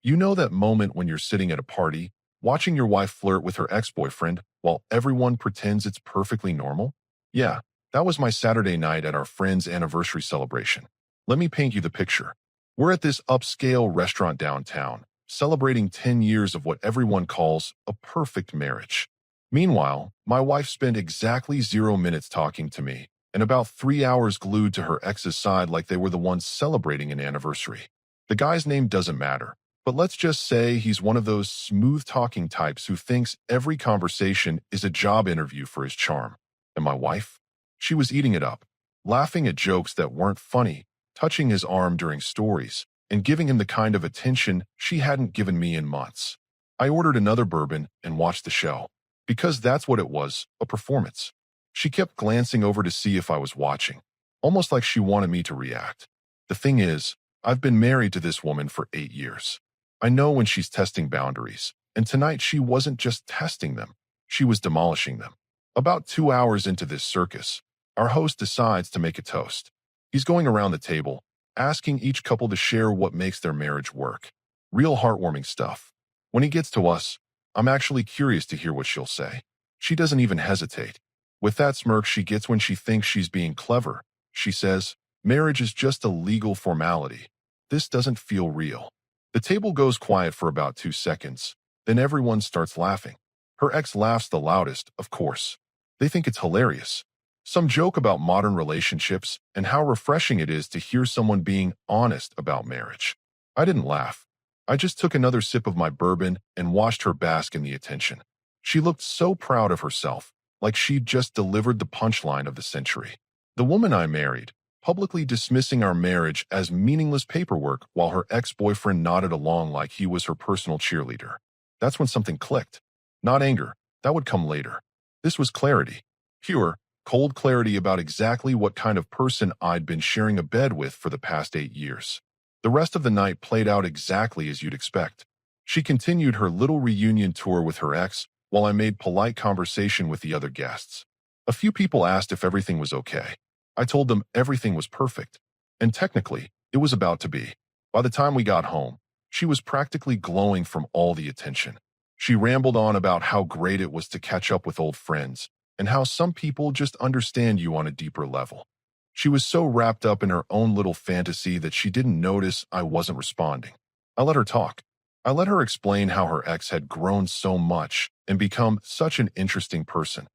You know that moment when you're sitting at a party, watching your wife flirt with her ex-boyfriend while everyone pretends it's perfectly normal? Yeah, that was my Saturday night at our friend's anniversary celebration. Let me paint you the picture. We're at this upscale restaurant downtown, celebrating 10 years of what everyone calls a perfect marriage. Meanwhile, my wife spent exactly 0 minutes talking to me and about 3 hours glued to her ex's side like they were the ones celebrating an anniversary. The guy's name doesn't matter. But let's just say he's one of those smooth-talking types who thinks every conversation is a job interview for his charm. And my wife? She was eating it up, laughing at jokes that weren't funny, touching his arm during stories, and giving him the kind of attention she hadn't given me in months. I ordered another bourbon and watched the show. Because that's what it was, a performance. She kept glancing over to see if I was watching, almost like she wanted me to react. The thing is, I've been married to this woman for 8 years. I know when she's testing boundaries, and tonight she wasn't just testing them, she was demolishing them. About 2 hours into this circus, our host decides to make a toast. He's going around the table, asking each couple to share what makes their marriage work. Real heartwarming stuff. When he gets to us, I'm actually curious to hear what she'll say. She doesn't even hesitate. With that smirk she gets when she thinks she's being clever, she says, "Marriage is just a legal formality. This doesn't feel real." The table goes quiet for about 2 seconds, then everyone starts laughing. Her ex laughs the loudest, of course. They think it's hilarious. Some joke about modern relationships and how refreshing it is to hear someone being honest about marriage. I didn't laugh. I just took another sip of my bourbon and watched her bask in the attention. She looked so proud of herself, like she'd just delivered the punchline of the century. The woman I married, publicly dismissing our marriage as meaningless paperwork while her ex-boyfriend nodded along like he was her personal cheerleader. That's when something clicked. Not anger, that would come later. This was clarity. Pure, cold clarity about exactly what kind of person I'd been sharing a bed with for the past 8 years. The rest of the night played out exactly as you'd expect. She continued her little reunion tour with her ex while I made polite conversation with the other guests. A few people asked if everything was okay. I told them everything was perfect, and technically, it was about to be. By the time we got home, she was practically glowing from all the attention. She rambled on about how great it was to catch up with old friends, and how some people just understand you on a deeper level. She was so wrapped up in her own little fantasy that she didn't notice I wasn't responding. I let her talk. I let her explain how her ex had grown so much and become such an interesting person.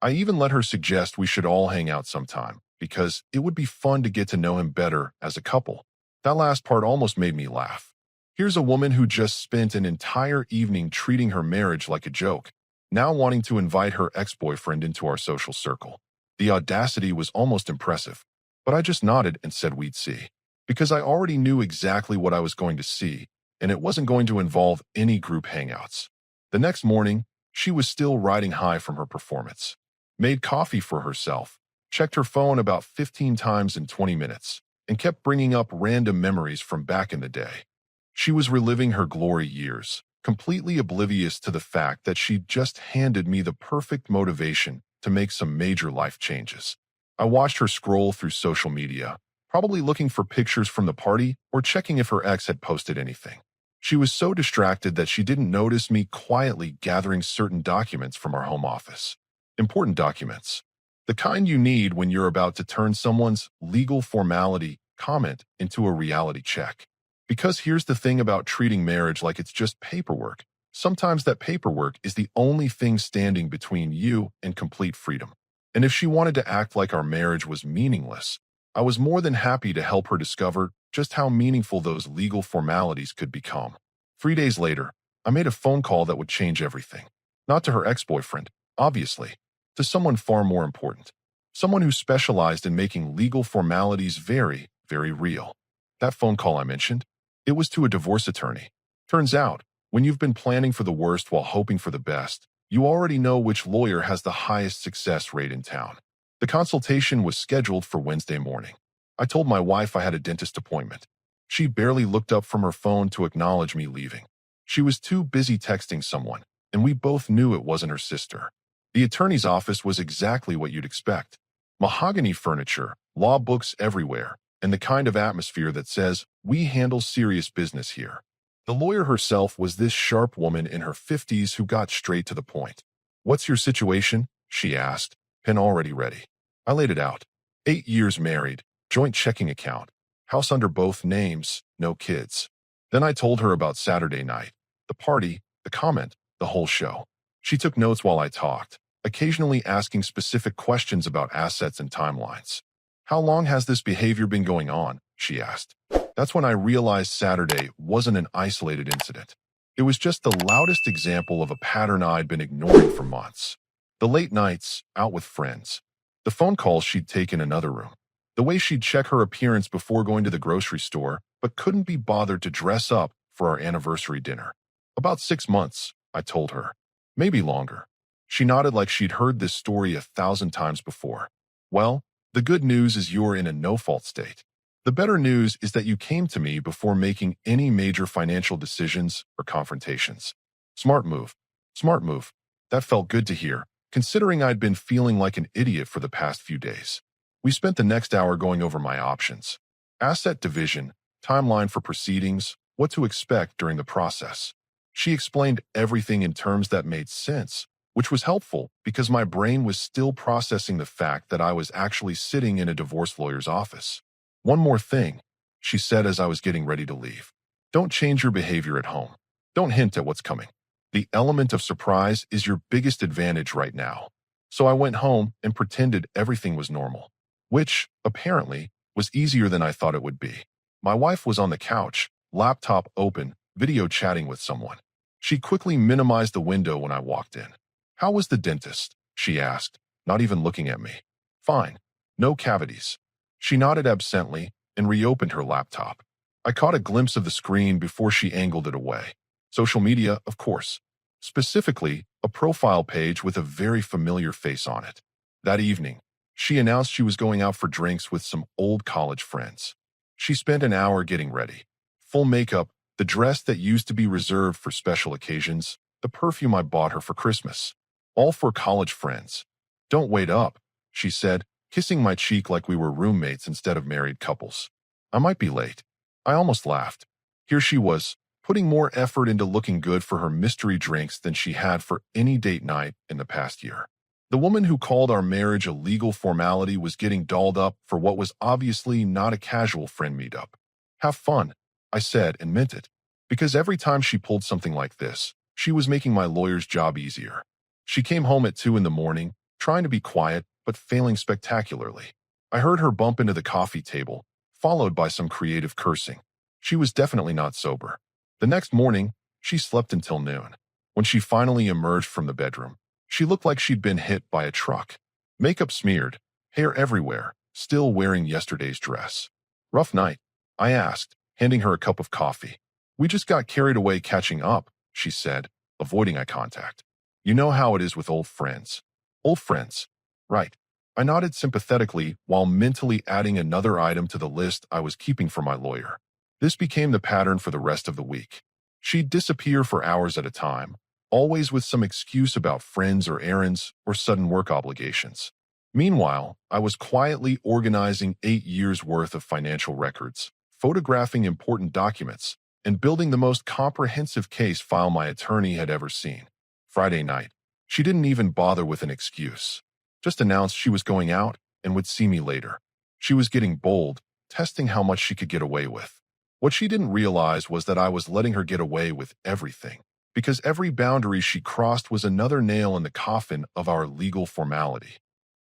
I even let her suggest we should all hang out sometime, because it would be fun to get to know him better as a couple. That last part almost made me laugh. Here's a woman who just spent an entire evening treating her marriage like a joke, now wanting to invite her ex-boyfriend into our social circle. The audacity was almost impressive, but I just nodded and said we'd see. Because I already knew exactly what I was going to see, and it wasn't going to involve any group hangouts. The next morning, she was still riding high from her performance. Made coffee for herself, checked her phone about 15 times in 20 minutes, and kept bringing up random memories from back in the day. She was reliving her glory years, completely oblivious to the fact that she'd just handed me the perfect motivation to make some major life changes. I watched her scroll through social media, probably looking for pictures from the party or checking if her ex had posted anything. She was so distracted that she didn't notice me quietly gathering certain documents from our home office. Important documents. The kind you need when you're about to turn someone's legal formality comment into a reality check. Because here's the thing about treating marriage like it's just paperwork. Sometimes that paperwork is the only thing standing between you and complete freedom. And if she wanted to act like our marriage was meaningless, I was more than happy to help her discover just how meaningful those legal formalities could become. 3 days later, I made a phone call that would change everything. Not to her ex-boyfriend, obviously, to someone far more important. Someone who specialized in making legal formalities very, very real. That phone call I mentioned, it was to a divorce attorney. Turns out, when you've been planning for the worst while hoping for the best, you already know which lawyer has the highest success rate in town. The consultation was scheduled for Wednesday morning. I told my wife I had a dentist appointment. She barely looked up from her phone to acknowledge me leaving. She was too busy texting someone, and we both knew it wasn't her sister. The attorney's office was exactly what you'd expect. Mahogany furniture, law books everywhere, and the kind of atmosphere that says, we handle serious business here. The lawyer herself was this sharp woman in her 50s who got straight to the point. "What's your situation?" she asked, pen already ready. I laid it out. 8 years married, joint checking account, house under both names, no kids. Then I told her about Saturday night, the party, the comment, the whole show. She took notes while I talked, occasionally asking specific questions about assets and timelines. "How long has this behavior been going on?" she asked. That's when I realized Saturday wasn't an isolated incident. It was just the loudest example of a pattern I'd been ignoring for months. The late nights, out with friends. The phone calls she'd take in another room. The way she'd check her appearance before going to the grocery store, but couldn't be bothered to dress up for our anniversary dinner. "About 6 months," I told her. "Maybe longer." She nodded like she'd heard this story 1,000 times before. "Well, the good news is you're in a no-fault state. The better news is that you came to me before making any major financial decisions or confrontations." Smart move. Smart move. That felt good to hear, considering I'd been feeling like an idiot for the past few days. We spent the next hour going over my options. Asset division, timeline for proceedings, what to expect during the process. She explained everything in terms that made sense, which was helpful because my brain was still processing the fact that I was actually sitting in a divorce lawyer's office. "One more thing," she said as I was getting ready to leave. "Don't change your behavior at home. Don't hint at what's coming. The element of surprise is your biggest advantage right now." So I went home and pretended everything was normal, which, apparently, was easier than I thought it would be. My wife was on the couch, laptop open, video chatting with someone. She quickly minimized the window when I walked in. "How was the dentist?" she asked, not even looking at me. "Fine. No cavities." She nodded absently and reopened her laptop. I caught a glimpse of the screen before she angled it away. Social media, of course. Specifically, a profile page with a very familiar face on it. That evening, she announced she was going out for drinks with some old college friends. She spent an hour getting ready. Full makeup, the dress that used to be reserved for special occasions, the perfume I bought her for Christmas. All for college friends. "Don't wait up," she said, kissing my cheek like we were roommates instead of married couples. "I might be late." I almost laughed. Here she was, putting more effort into looking good for her mystery drinks than she had for any date night in the past year. The woman who called our marriage a legal formality was getting dolled up for what was obviously not a casual friend meetup. "Have fun," I said and meant it, because every time she pulled something like this, she was making my lawyer's job easier. She came home at 2 in the morning, trying to be quiet, but failing spectacularly. I heard her bump into the coffee table, followed by some creative cursing. She was definitely not sober. The next morning, she slept until noon. When she finally emerged from the bedroom, she looked like she'd been hit by a truck. Makeup smeared, hair everywhere, still wearing yesterday's dress. "Rough night?" I asked, handing her a cup of coffee. "We just got carried away catching up," she said, avoiding eye contact. "You know how it is with old friends." "Old friends. Right." I nodded sympathetically while mentally adding another item to the list I was keeping for my lawyer. This became the pattern for the rest of the week. She'd disappear for hours at a time, always with some excuse about friends or errands or sudden work obligations. Meanwhile, I was quietly organizing 8 years' worth of financial records, photographing important documents, and building the most comprehensive case file my attorney had ever seen. Friday night, she didn't even bother with an excuse. Just announced she was going out and would see me later. She was getting bold, testing how much she could get away with. What she didn't realize was that I was letting her get away with everything, because every boundary she crossed was another nail in the coffin of our legal formality.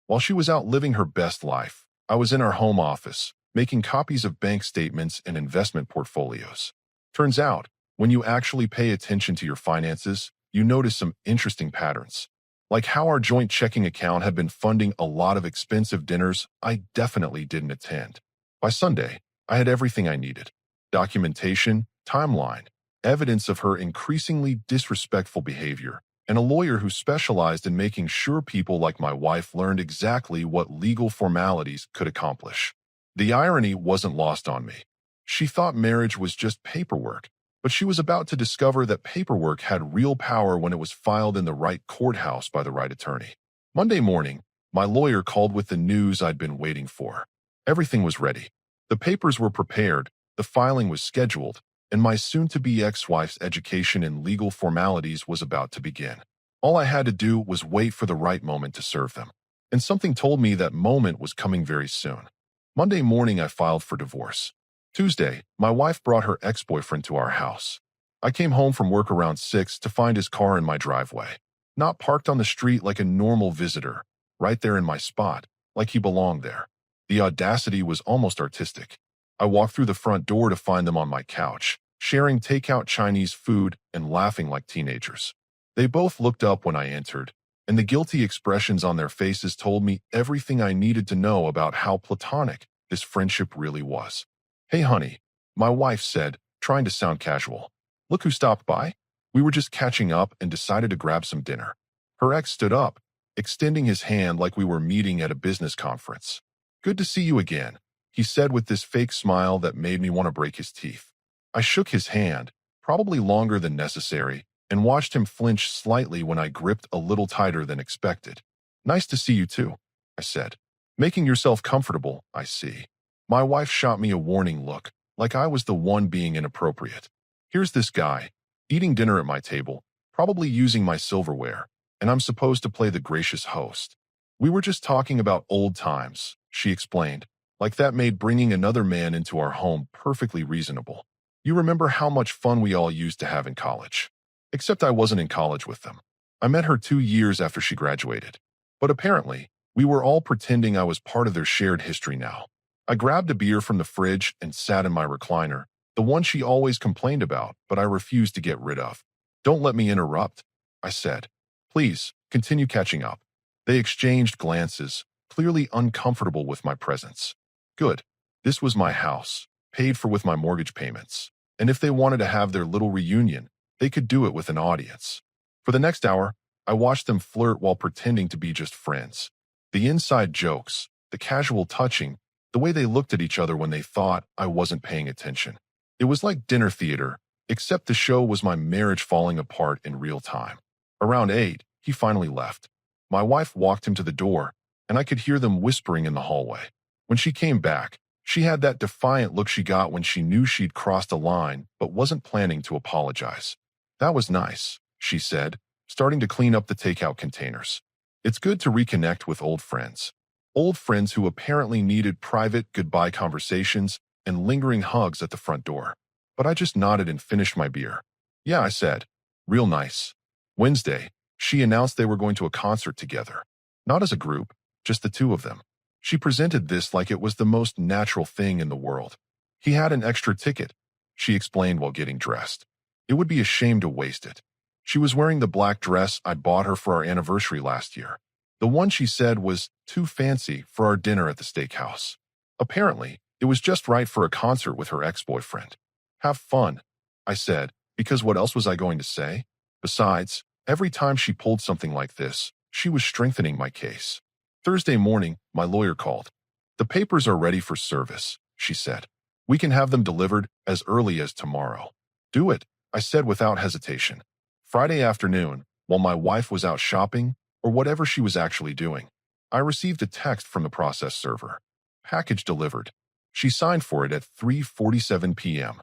While she was out living her best life, I was in our home office, making copies of bank statements and investment portfolios. Turns out, when you actually pay attention to your finances, you notice some interesting patterns. Like how our joint checking account had been funding a lot of expensive dinners I definitely didn't attend. By Sunday, I had everything I needed. Documentation, timeline, evidence of her increasingly disrespectful behavior, and a lawyer who specialized in making sure people like my wife learned exactly what legal formalities could accomplish. The irony wasn't lost on me. She thought marriage was just paperwork, but she was about to discover that paperwork had real power when it was filed in the right courthouse by the right attorney. Monday morning, my lawyer called with the news I'd been waiting for. Everything was ready. The papers were prepared, the filing was scheduled, and my soon-to-be ex-wife's education in legal formalities was about to begin. All I had to do was wait for the right moment to serve them. And something told me that moment was coming very soon. Monday morning, I filed for divorce. Tuesday, my wife brought her ex-boyfriend to our house. I came home from work around 6 to find his car in my driveway. Not parked on the street like a normal visitor, right there in my spot, like he belonged there. The audacity was almost artistic. I walked through the front door to find them on my couch, sharing takeout Chinese food and laughing like teenagers. They both looked up when I entered, and the guilty expressions on their faces told me everything I needed to know about how platonic this friendship really was. "Hey, honey," my wife said, trying to sound casual. "Look who stopped by. We were just catching up and decided to grab some dinner." Her ex stood up, extending his hand like we were meeting at a business conference. "Good to see you again," he said with this fake smile that made me want to break his teeth. I shook his hand, probably longer than necessary, and watched him flinch slightly when I gripped a little tighter than expected. "Nice to see you too," I said. "Making yourself comfortable, I see." My wife shot me a warning look, like I was the one being inappropriate. Here's this guy, eating dinner at my table, probably using my silverware, and I'm supposed to play the gracious host. "We were just talking about old times," she explained, like that made bringing another man into our home perfectly reasonable. "You remember how much fun we all used to have in college?" Except I wasn't in college with them. I met her 2 years after she graduated. But apparently, we were all pretending I was part of their shared history now. I grabbed a beer from the fridge and sat in my recliner, the one she always complained about, but I refused to get rid of. "Don't let me interrupt," I said. "Please, continue catching up." They exchanged glances, clearly uncomfortable with my presence. Good. This was my house, paid for with my mortgage payments. And if they wanted to have their little reunion, they could do it with an audience. For the next hour, I watched them flirt while pretending to be just friends. The inside jokes, the casual touching, the way they looked at each other when they thought I wasn't paying attention. It was like dinner theater, except the show was my marriage falling apart in real time. Around 8, he finally left. My wife walked him to the door, and I could hear them whispering in the hallway. When she came back, she had that defiant look she got when she knew she'd crossed a line but wasn't planning to apologize. "That was nice," she said, starting to clean up the takeout containers. "It's good to reconnect with old friends. Old friends who apparently needed private goodbye conversations and lingering hugs at the front door." But I just nodded and finished my beer. "Yeah," I said. "Real nice." Wednesday, she announced they were going to a concert together. Not as a group, just the two of them. She presented this like it was the most natural thing in the world. "He had an extra ticket," she explained while getting dressed. "It would be a shame to waste it." She was wearing the black dress I bought her for our anniversary last year. The one she said was too fancy for our dinner at the steakhouse. Apparently, it was just right for a concert with her ex-boyfriend. "Have fun," I said, because what else was I going to say? Besides, every time she pulled something like this, she was strengthening my case. Thursday morning, my lawyer called. "The papers are ready for service," she said. "We can have them delivered as early as tomorrow." "Do it," I said without hesitation. Friday afternoon, while my wife was out shopping, or whatever she was actually doing, I received a text from the process server. "Package delivered." She signed for it at 3:47 p.m.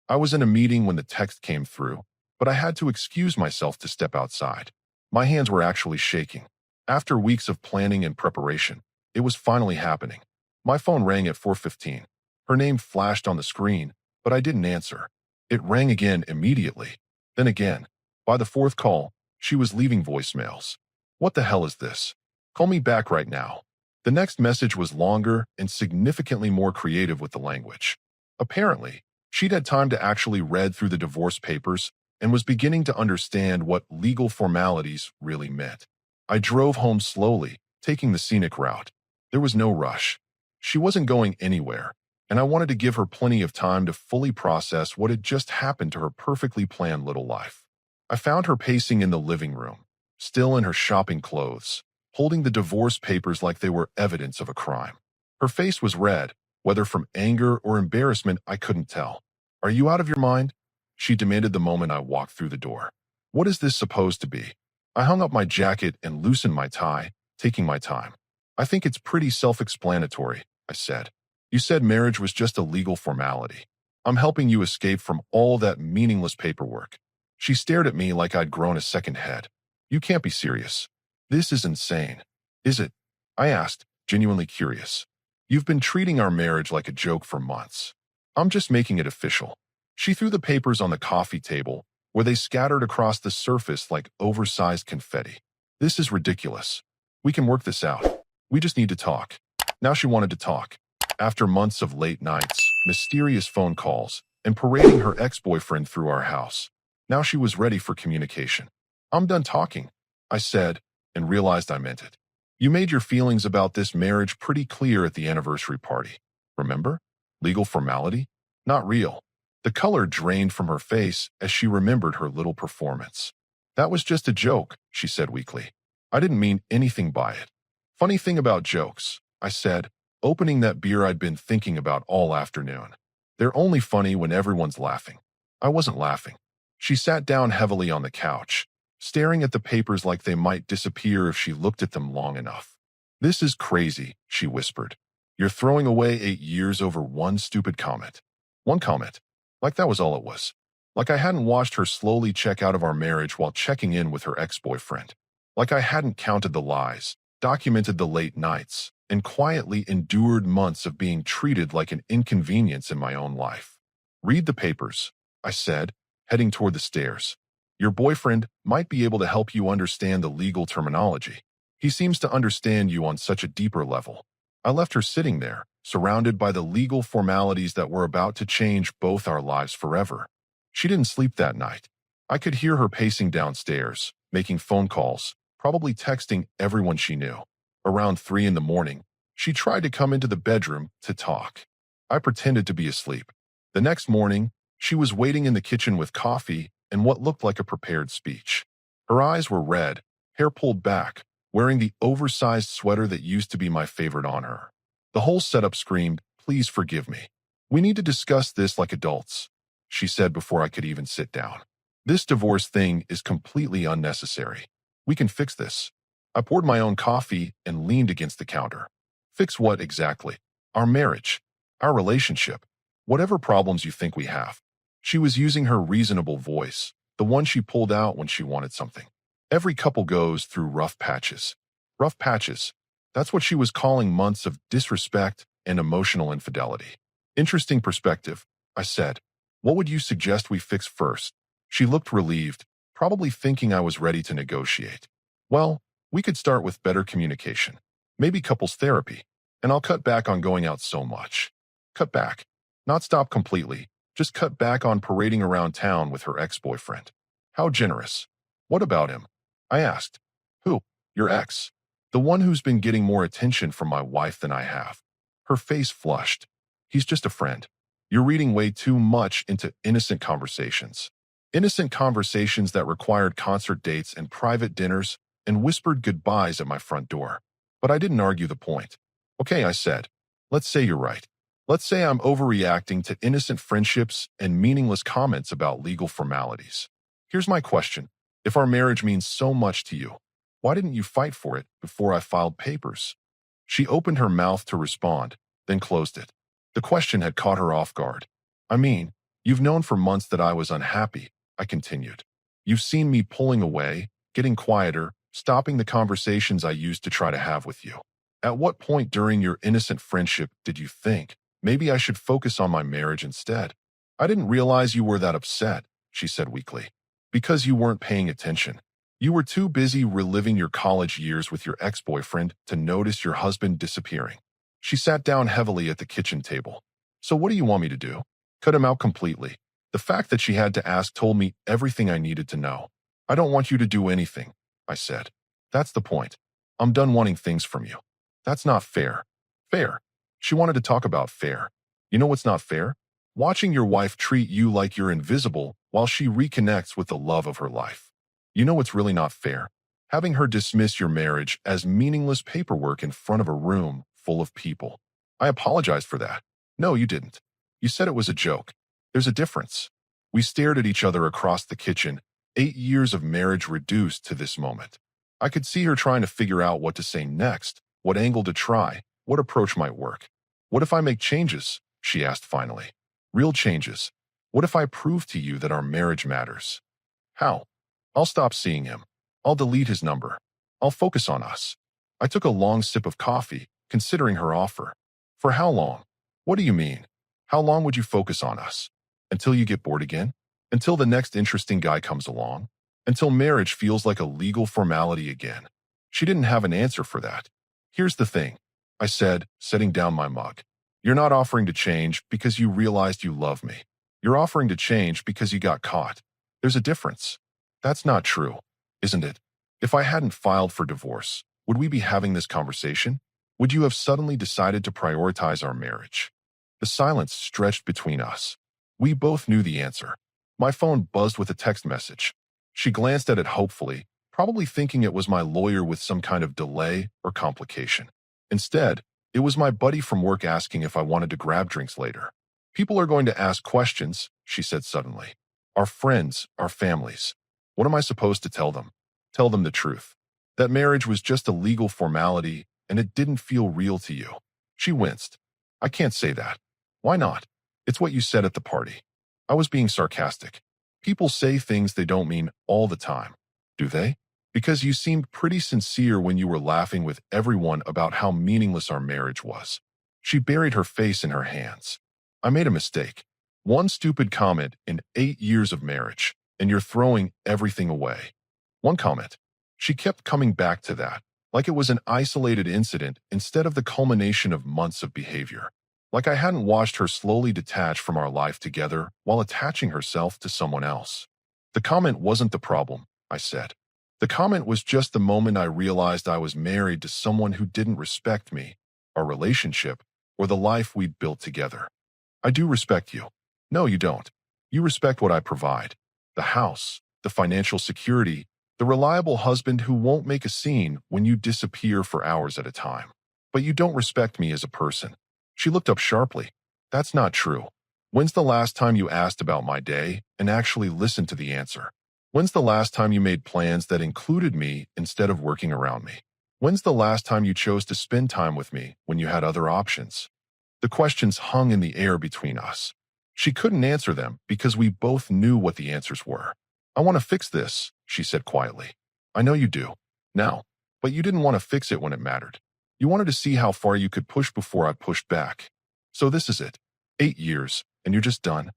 I was in a meeting when the text came through, but I had to excuse myself to step outside. My hands were actually shaking. After weeks of planning and preparation, it was finally happening. My phone rang at 4:15. Her name flashed on the screen, but I didn't answer. It rang again immediately. Then again. By the fourth call, she was leaving voicemails. "What the hell is this? Call me back right now." The next message was longer and significantly more creative with the language. Apparently, she'd had time to actually read through the divorce papers and was beginning to understand what legal formalities really meant. I drove home slowly, taking the scenic route. There was no rush. She wasn't going anywhere, and I wanted to give her plenty of time to fully process what had just happened to her perfectly planned little life. I found her pacing in the living room, still in her shopping clothes, holding the divorce papers like they were evidence of a crime. Her face was red, whether from anger or embarrassment I couldn't tell. "Are you out of your mind?" she demanded the moment I walked through the door. "What is this supposed to be?" I hung up my jacket and loosened my tie, taking my time. "I think it's pretty self-explanatory," I said. "You said marriage was just a legal formality." I'm helping you escape from all that meaningless paperwork. She stared at me like I'd grown a second head. You can't be serious. This is insane. Is it? I asked, genuinely curious. You've been treating our marriage like a joke for months. I'm just making it official. She threw the papers on the coffee table, where they scattered across the surface like oversized confetti. This is ridiculous. We can work this out. We just need to talk. Now she wanted to talk. After months of late nights, mysterious phone calls, and parading her ex-boyfriend through our house, now she was ready for communication. I'm done talking, I said, and realized I meant it. You made your feelings about this marriage pretty clear at the anniversary party. Remember? Legal formality? Not real. The color drained from her face as she remembered her little performance. That was just a joke, she said weakly. I didn't mean anything by it. Funny thing about jokes, I said, opening that beer I'd been thinking about all afternoon. They're only funny when everyone's laughing. I wasn't laughing. She sat down heavily on the couch, staring at the papers like they might disappear if she looked at them long enough. This is crazy, she whispered. You're throwing away 8 years over one stupid comment. One comment. Like that was all it was. Like I hadn't watched her slowly check out of our marriage while checking in with her ex-boyfriend. Like I hadn't counted the lies, documented the late nights, and quietly endured months of being treated like an inconvenience in my own life. Read the papers, I said, heading toward the stairs. Your boyfriend might be able to help you understand the legal terminology. He seems to understand you on such a deeper level. I left her sitting there, surrounded by the legal formalities that were about to change both our lives forever. She didn't sleep that night. I could hear her pacing downstairs, making phone calls, probably texting everyone she knew. Around 3 in the morning, she tried to come into the bedroom to talk. I pretended to be asleep. The next morning, she was waiting in the kitchen with coffee and what looked like a prepared speech. Her eyes were red, hair pulled back, wearing the oversized sweater that used to be my favorite on her. The whole setup screamed, "Please forgive me. We need to discuss this like adults," she said before I could even sit down. This divorce thing is completely unnecessary. We can fix this. I poured my own coffee and leaned against the counter. Fix what exactly? Our marriage. Our relationship. Whatever problems you think we have. She was using her reasonable voice, the one she pulled out when she wanted something. Every couple goes through rough patches. Rough patches. That's what she was calling months of disrespect and emotional infidelity. Interesting perspective, I said. What would you suggest we fix first? She looked relieved, probably thinking I was ready to negotiate. Well, we could start with better communication. Maybe couples therapy. And I'll cut back on going out so much. Cut back. Not stop completely. Just cut back on parading around town with her ex-boyfriend. How generous. What about him? I asked. Who? Your ex. The one who's been getting more attention from my wife than I have. Her face flushed. He's just a friend. You're reading way too much into innocent conversations. Innocent conversations that required concert dates and private dinners and whispered goodbyes at my front door. But I didn't argue the point. Okay, I said. Let's say you're right. Let's say I'm overreacting to innocent friendships and meaningless comments about legal formalities. Here's my question. If our marriage means so much to you, why didn't you fight for it before I filed papers? She opened her mouth to respond, then closed it. The question had caught her off guard. I mean, you've known for months that I was unhappy, I continued. You've seen me pulling away, getting quieter, stopping the conversations I used to try to have with you. At what point during your innocent friendship did you think, maybe I should focus on my marriage instead? I didn't realize you were that upset, she said weakly. Because you weren't paying attention. You were too busy reliving your college years with your ex-boyfriend to notice your husband disappearing. She sat down heavily at the kitchen table. So what do you want me to do? Cut him out completely. The fact that she had to ask told me everything I needed to know. I don't want you to do anything, I said. That's the point. I'm done wanting things from you. That's not fair. Fair. She wanted to talk about fair. You know what's not fair? Watching your wife treat you like you're invisible while she reconnects with the love of her life. You know what's really not fair? Having her dismiss your marriage as meaningless paperwork in front of a room full of people. I apologized for that. No, you didn't. You said it was a joke. There's a difference. We stared at each other across the kitchen, 8 years of marriage reduced to this moment. I could see her trying to figure out what to say next, what angle to try, what approach might work. What if I make changes? She asked finally. Real changes. What if I prove to you that our marriage matters? How? I'll stop seeing him. I'll delete his number. I'll focus on us. I took a long sip of coffee, considering her offer. For how long? What do you mean? How long would you focus on us? Until you get bored again? Until the next interesting guy comes along? Until marriage feels like a legal formality again? She didn't have an answer for that. Here's the thing, I said, setting down my mug. You're not offering to change because you realized you love me. You're offering to change because you got caught. There's a difference. That's not true, isn't it? If I hadn't filed for divorce, would we be having this conversation? Would you have suddenly decided to prioritize our marriage? The silence stretched between us. We both knew the answer. My phone buzzed with a text message. She glanced at it hopefully, probably thinking it was my lawyer with some kind of delay or complication. Instead, it was my buddy from work asking if I wanted to grab drinks later. People are going to ask questions, she said suddenly. Our friends, our families. What am I supposed to tell them? Tell them the truth. That marriage was just a legal formality and it didn't feel real to you. She winced. I can't say that. Why not? It's what you said at the party. I was being sarcastic. People say things they don't mean all the time. Do they? Because you seemed pretty sincere when you were laughing with everyone about how meaningless our marriage was. She buried her face in her hands. I made a mistake. One stupid comment in 8 years of marriage, and you're throwing everything away. One comment. She kept coming back to that, like it was an isolated incident instead of the culmination of months of behavior. Like I hadn't watched her slowly detach from our life together while attaching herself to someone else. The comment wasn't the problem, I said. The comment was just the moment I realized I was married to someone who didn't respect me, our relationship, or the life we'd built together. I do respect you. No, you don't. You respect what I provide. The house, the financial security, the reliable husband who won't make a scene when you disappear for hours at a time. But you don't respect me as a person. She looked up sharply. That's not true. When's the last time you asked about my day and actually listened to the answer? When's the last time you made plans that included me instead of working around me? When's the last time you chose to spend time with me when you had other options? The questions hung in the air between us. She couldn't answer them because we both knew what the answers were. I want to fix this, she said quietly. I know you do. Now. But you didn't want to fix it when it mattered. You wanted to see how far you could push before I pushed back. So this is it. 8 years, and you're just done.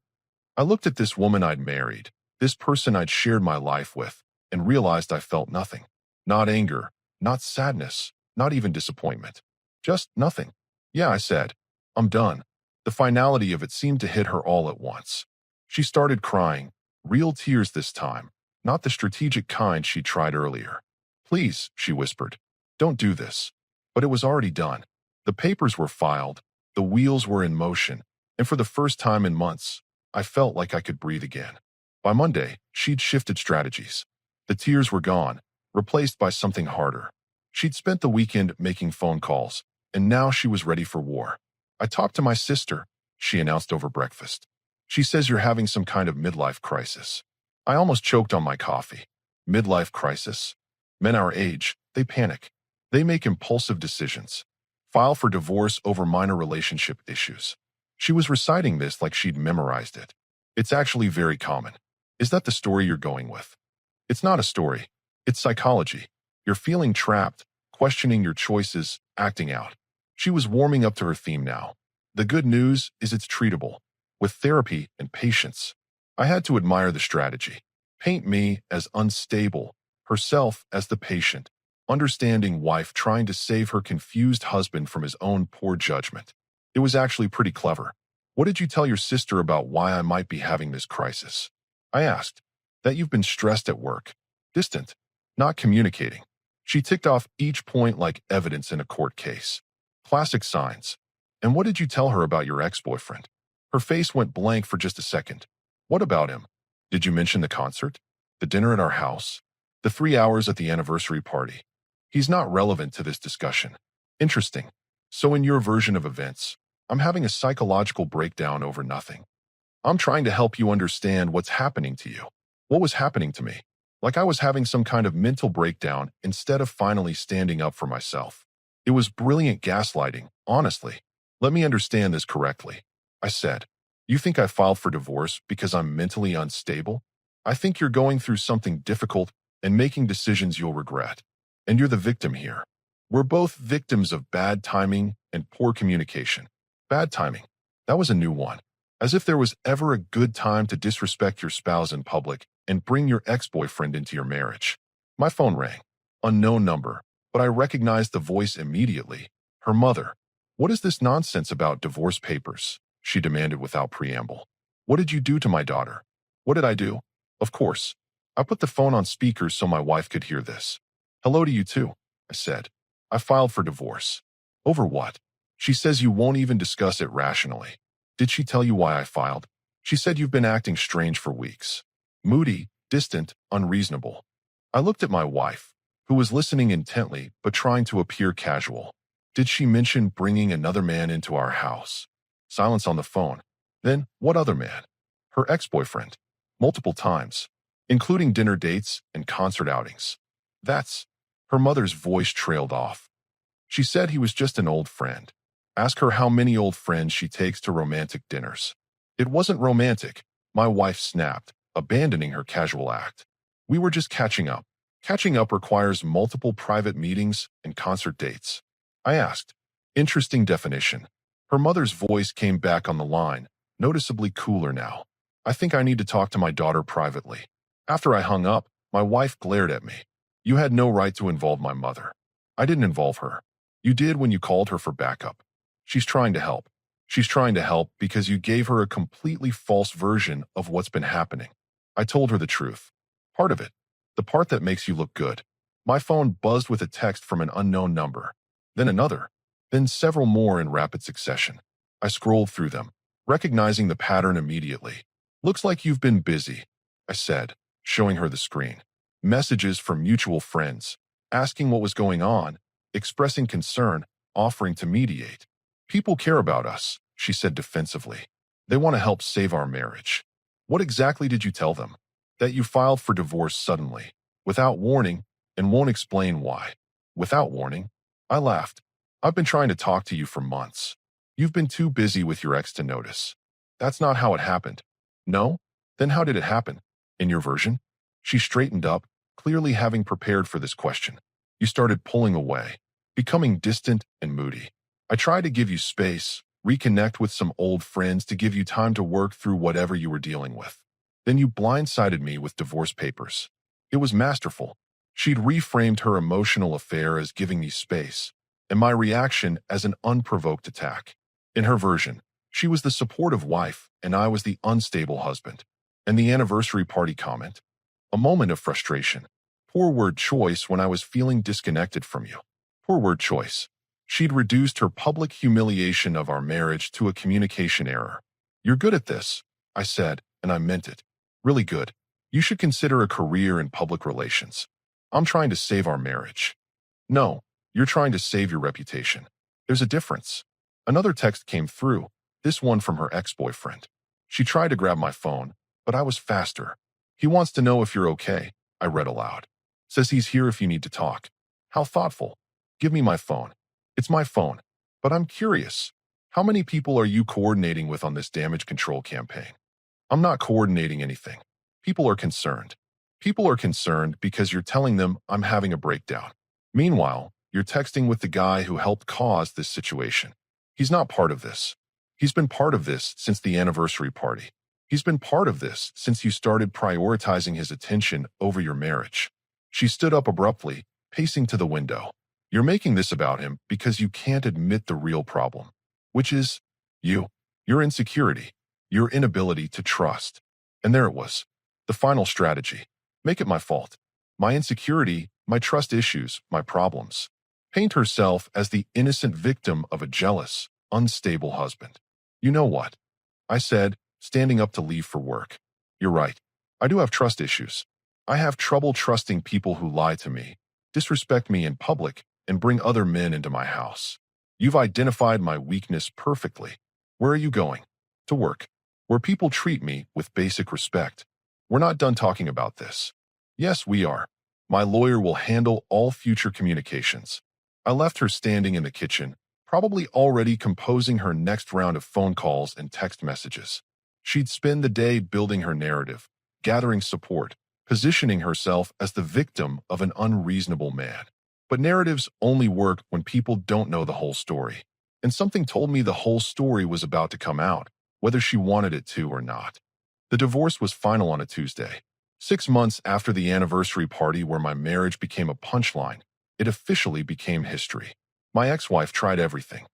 I looked at this woman I'd married, this person I'd shared my life with, and realized I felt nothing. Not anger, not sadness, not even disappointment. Just nothing. Yeah, I said. I'm done. The finality of it seemed to hit her all at once. She started crying, real tears this time, not the strategic kind she'd tried earlier. Please, she whispered, don't do this. But it was already done. The papers were filed, the wheels were in motion, and for the first time in months, I felt like I could breathe again. By Monday, she'd shifted strategies. The tears were gone, replaced by something harder. She'd spent the weekend making phone calls, and now she was ready for war. I talked to my sister, she announced over breakfast. She says you're having some kind of midlife crisis. I almost choked on my coffee. Midlife crisis? Men our age, they panic. They make impulsive decisions. File for divorce over minor relationship issues. She was reciting this like she'd memorized it. It's actually very common. Is that the story you're going with? It's not a story. It's psychology. You're feeling trapped, questioning your choices, acting out. She was warming up to her theme now. The good news is it's treatable, with therapy and patience. I had to admire the strategy. Paint me as unstable, herself as the patient, understanding wife trying to save her confused husband from his own poor judgment. It was actually pretty clever. What did you tell your sister about why I might be having this crisis? I asked. That you've been stressed at work. Distant. Not communicating. She ticked off each point like evidence in a court case. Classic signs. And what did you tell her about your ex-boyfriend? Her face went blank for just a second. What about him? Did you mention the concert? The dinner at our house? The 3 hours at the anniversary party? He's not relevant to this discussion. Interesting. So in your version of events, I'm having a psychological breakdown over nothing. I'm trying to help you understand what's happening to you. What was happening to me? Like I was having some kind of mental breakdown instead of finally standing up for myself. It was brilliant gaslighting, honestly. Let me understand this correctly, I said. You think I filed for divorce because I'm mentally unstable? I think you're going through something difficult and making decisions you'll regret. And you're the victim here. We're both victims of bad timing and poor communication. Bad timing. That was a new one. As if there was ever a good time to disrespect your spouse in public and bring your ex-boyfriend into your marriage. My phone rang. Unknown number, but I recognized the voice immediately. Her mother. What is this nonsense about divorce papers? She demanded without preamble. What did you do to my daughter? What did I do? Of course. I put the phone on speaker so my wife could hear this. Hello to you too, I said. I filed for divorce. Over what? She says you won't even discuss it rationally. Did she tell you why I filed? She said you've been acting strange for weeks. Moody, distant, unreasonable. I looked at my wife, who was listening intently but trying to appear casual. Did she mention bringing another man into our house? Silence on the phone. Then, what other man? Her ex-boyfriend. Multiple times, including dinner dates and concert outings. That's... Her mother's voice trailed off. She said he was just an old friend. Ask her how many old friends she takes to romantic dinners. It wasn't romantic, my wife snapped, abandoning her casual act. We were just catching up. Catching up requires multiple private meetings and concert dates. I asked. Interesting definition. Her mother's voice came back on the line, noticeably cooler now. I think I need to talk to my daughter privately. After I hung up, my wife glared at me. You had no right to involve my mother. I didn't involve her. You did when you called her for backup. She's trying to help. She's trying to help because you gave her a completely false version of what's been happening. I told her the truth. Part of it. The part that makes you look good. My phone buzzed with a text from an unknown number. Then another. Then several more in rapid succession. I scrolled through them, recognizing the pattern immediately. Looks like you've been busy, I said, showing her the screen. Messages from mutual friends, asking what was going on, expressing concern, offering to mediate. People care about us, she said defensively. They want to help save our marriage. What exactly did you tell them? That you filed for divorce suddenly, without warning, and won't explain why. Without warning? I laughed. I've been trying to talk to you for months. You've been too busy with your ex to notice. That's not how it happened. No? Then how did it happen? In your version? She straightened up, clearly having prepared for this question. You started pulling away, becoming distant and moody. I tried to give you space, reconnect with some old friends to give you time to work through whatever you were dealing with. Then you blindsided me with divorce papers. It was masterful. She'd reframed her emotional affair as giving me space, and my reaction as an unprovoked attack. In her version, she was the supportive wife, and I was the unstable husband. And the anniversary party comment? A moment of frustration. Poor word choice when I was feeling disconnected from you. Poor word choice. She'd reduced her public humiliation of our marriage to a communication error. You're good at this, I said, and I meant it. Really good. You should consider a career in public relations. I'm trying to save our marriage. No, you're trying to save your reputation. There's a difference. Another text came through, this one from her ex-boyfriend. She tried to grab my phone, but I was faster. He wants to know if you're okay, I read aloud. Says he's here if you need to talk. How thoughtful. Give me my phone. It's my phone. But I'm curious. How many people are you coordinating with on this damage control campaign? I'm not coordinating anything. People are concerned. People are concerned because you're telling them I'm having a breakdown. Meanwhile, you're texting with the guy who helped cause this situation. He's not part of this. He's been part of this since the anniversary party. He's been part of this since you started prioritizing his attention over your marriage. She stood up abruptly, pacing to the window. You're making this about him because you can't admit the real problem, which is you, your insecurity, your inability to trust. And there it was. The final strategy. Make it my fault. My insecurity, my trust issues, my problems. Paint herself as the innocent victim of a jealous, unstable husband. You know what? I said, standing up to leave for work. You're right. I do have trust issues. I have trouble trusting people who lie to me, disrespect me in public, and bring other men into my house. You've identified my weakness perfectly. Where are you going? To work. Where people treat me with basic respect. We're not done talking about this. Yes, we are. My lawyer will handle all future communications. I left her standing in the kitchen, probably already composing her next round of phone calls and text messages. She'd spend the day building her narrative, gathering support, positioning herself as the victim of an unreasonable man. But narratives only work when people don't know the whole story. And something told me the whole story was about to come out, whether she wanted it to or not. The divorce was final on a Tuesday. 6 months after the anniversary party where my marriage became a punchline, it officially became history. My ex-wife tried everything.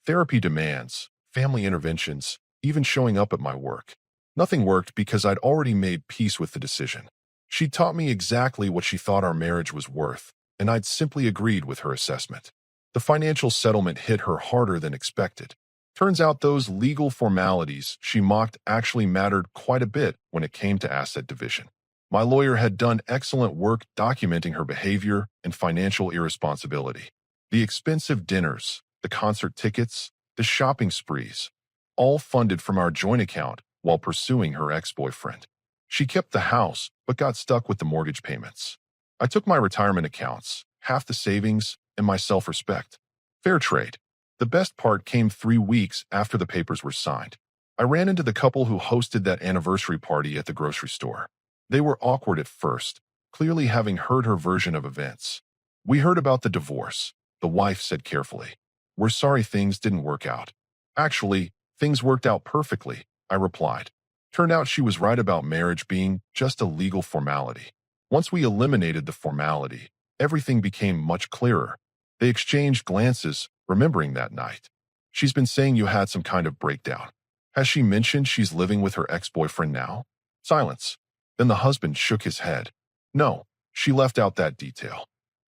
Therapy demands, family interventions, even showing up at my work. Nothing worked because I'd already made peace with the decision. She taught me exactly what she thought our marriage was worth, and I'd simply agreed with her assessment. The financial settlement hit her harder than expected. Turns out those legal formalities she mocked actually mattered quite a bit when it came to asset division. My lawyer had done excellent work documenting her behavior and financial irresponsibility. The expensive dinners, the concert tickets, the shopping sprees, all funded from our joint account while pursuing her ex-boyfriend. She kept the house, but got stuck with the mortgage payments. I took my retirement accounts, half the savings, and my self-respect. Fair trade. The best part came 3 weeks after the papers were signed. I ran into the couple who hosted that anniversary party at the grocery store. They were awkward at first, clearly having heard her version of events. "We heard about the divorce," the wife said carefully. "We're sorry things didn't work out." "Actually, things worked out perfectly," I replied. Turned out she was right about marriage being just a legal formality. Once we eliminated the formality, everything became much clearer. They exchanged glances, remembering that night. "She's been saying you had some kind of breakdown. Has she mentioned she's living with her ex-boyfriend now?" Silence. Then the husband shook his head. "No, she left out that detail."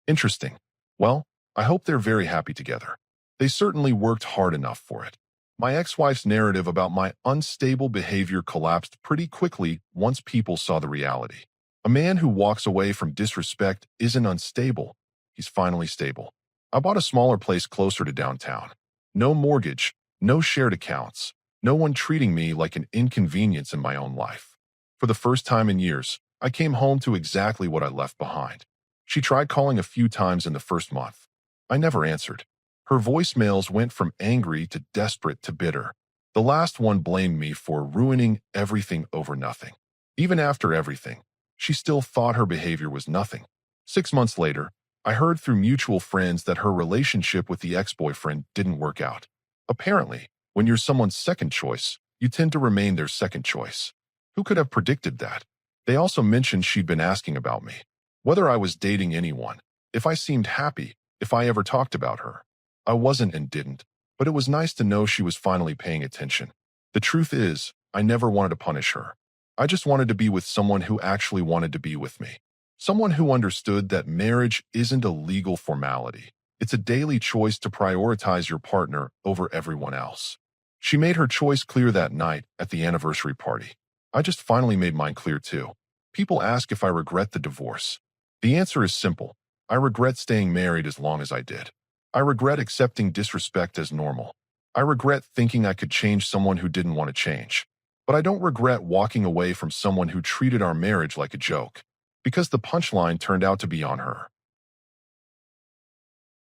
"Interesting. Well, I hope they're very happy together. They certainly worked hard enough for it." My ex-wife's narrative about my unstable behavior collapsed pretty quickly once people saw the reality. A man who walks away from disrespect isn't unstable. He's finally stable. I bought a smaller place closer to downtown. No mortgage, no shared accounts, no one treating me like an inconvenience in my own life. For the first time in years, I came home to exactly what I left behind. She tried calling a few times in the first month. I never answered. Her voicemails went from angry to desperate to bitter. The last one blamed me for ruining everything over nothing. Even after everything, she still thought her behavior was nothing. 6 months later, I heard through mutual friends that her relationship with the ex-boyfriend didn't work out. Apparently, when you're someone's second choice, you tend to remain their second choice. Who could have predicted that? They also mentioned she'd been asking about me. Whether I was dating anyone, if I seemed happy, if I ever talked about her. I wasn't and didn't, but it was nice to know she was finally paying attention. The truth is, I never wanted to punish her. I just wanted to be with someone who actually wanted to be with me. Someone who understood that marriage isn't a legal formality. It's a daily choice to prioritize your partner over everyone else. She made her choice clear that night at the anniversary party. I just finally made mine clear too. People ask if I regret the divorce. The answer is simple. I regret staying married as long as I did. I regret accepting disrespect as normal. I regret thinking I could change someone who didn't want to change. But I don't regret walking away from someone who treated our marriage like a joke, because the punchline turned out to be on her.